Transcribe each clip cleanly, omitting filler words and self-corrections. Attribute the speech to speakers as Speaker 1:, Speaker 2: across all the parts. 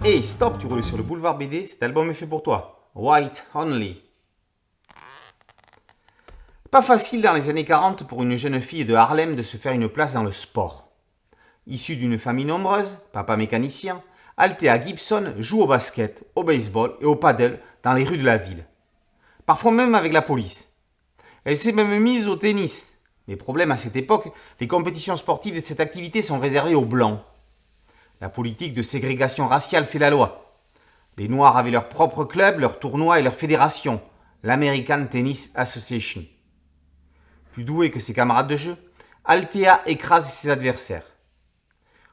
Speaker 1: Hey, stop, tu roules sur le boulevard BD, cet album est fait pour toi. White Only. Pas facile dans les années 40 pour une jeune fille de Harlem de se faire une place dans le sport. Issue d'une famille nombreuse, papa mécanicien, Althea Gibson joue au basket, au baseball et au paddle dans les rues de la ville. Parfois même avec la police. Elle s'est même mise au tennis. Mais problème à cette époque, les compétitions sportives de cette activité sont réservées aux blancs. La politique de ségrégation raciale fait la loi. Les Noirs avaient leur propre club, leur tournoi et leur fédération, l'American Tennis Association. Plus douée que ses camarades de jeu, Althea écrase ses adversaires.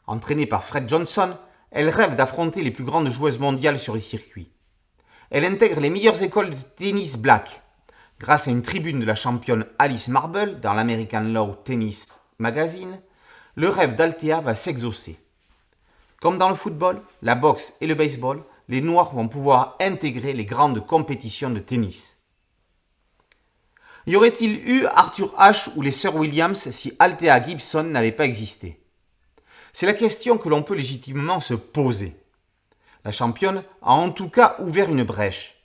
Speaker 1: Entraînée par Fred Johnson, elle rêve d'affronter les plus grandes joueuses mondiales sur les circuits. Elle intègre les meilleures écoles de tennis black. Grâce à une tribune de la championne Alice Marble dans l'American Law Tennis Magazine, le rêve d'Althea va s'exaucer. Comme dans le football, la boxe et le baseball, les Noirs vont pouvoir intégrer les grandes compétitions de tennis. Y aurait-il eu Arthur Ashe ou les sœurs Williams si Althea Gibson n'avait pas existé ? C'est la question que l'on peut légitimement se poser. La championne a en tout cas ouvert une brèche.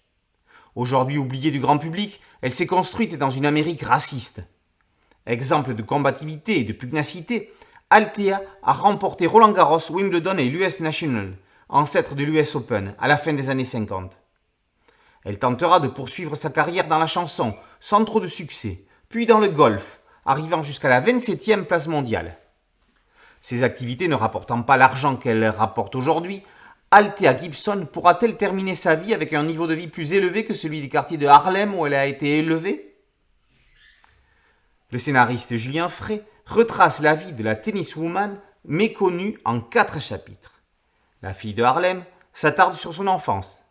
Speaker 1: Aujourd'hui oubliée du grand public, elle s'est construite dans une Amérique raciste. Exemple de combativité et de pugnacité, Althea a remporté Roland Garros, Wimbledon et l'US National, ancêtre de l'US Open, à la fin des années 50. Elle tentera de poursuivre sa carrière dans la chanson, sans trop de succès, puis dans le golf, arrivant jusqu'à la 27e place mondiale. Ses activités ne rapportant pas l'argent qu'elle rapporte aujourd'hui, Althea Gibson pourra-t-elle terminer sa vie avec un niveau de vie plus élevé que celui des quartiers de Harlem où elle a été élevée ? Le scénariste Julien Frey retrace la vie de la tenniswoman méconnue en 4 chapitres. La fille de Harlem s'attarde sur son enfance.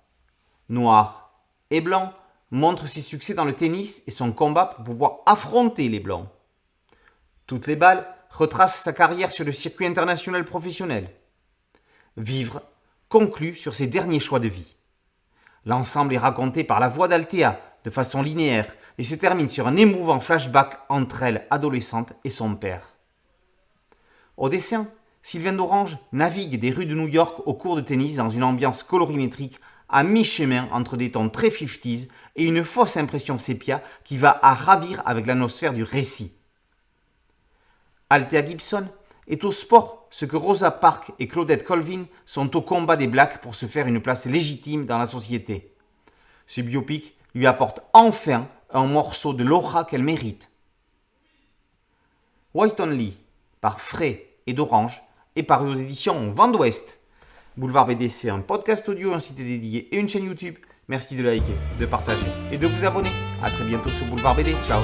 Speaker 1: Noir et blanc montre ses succès dans le tennis et son combat pour pouvoir affronter les blancs. Toutes les balles retracent sa carrière sur le circuit international professionnel. Vivre conclut sur ses derniers choix de vie. L'ensemble est raconté par la voix d'Althea de façon linéaire et se termine sur un émouvant flashback entre elle, adolescente, et son père. Au dessin, Sylvain Dorange navigue des rues de New York au cours de tennis dans une ambiance colorimétrique à mi-chemin entre des tons très 50s et une fausse impression sépia qui va à ravir avec l'atmosphère du récit. Althea Gibson est au sport ce que Rosa Parks et Claudette Colvin sont au combat des Blacks pour se faire une place légitime dans la société. Ce biopic lui apporte enfin un morceau de l'aura qu'elle mérite. White Only, par Frey et Dorange, est paru aux éditions Vent d'Ouest. Boulevard BD, c'est un podcast audio, un site dédié et une chaîne YouTube. Merci de liker, de partager et de vous abonner. A très bientôt sur Boulevard BD. Ciao.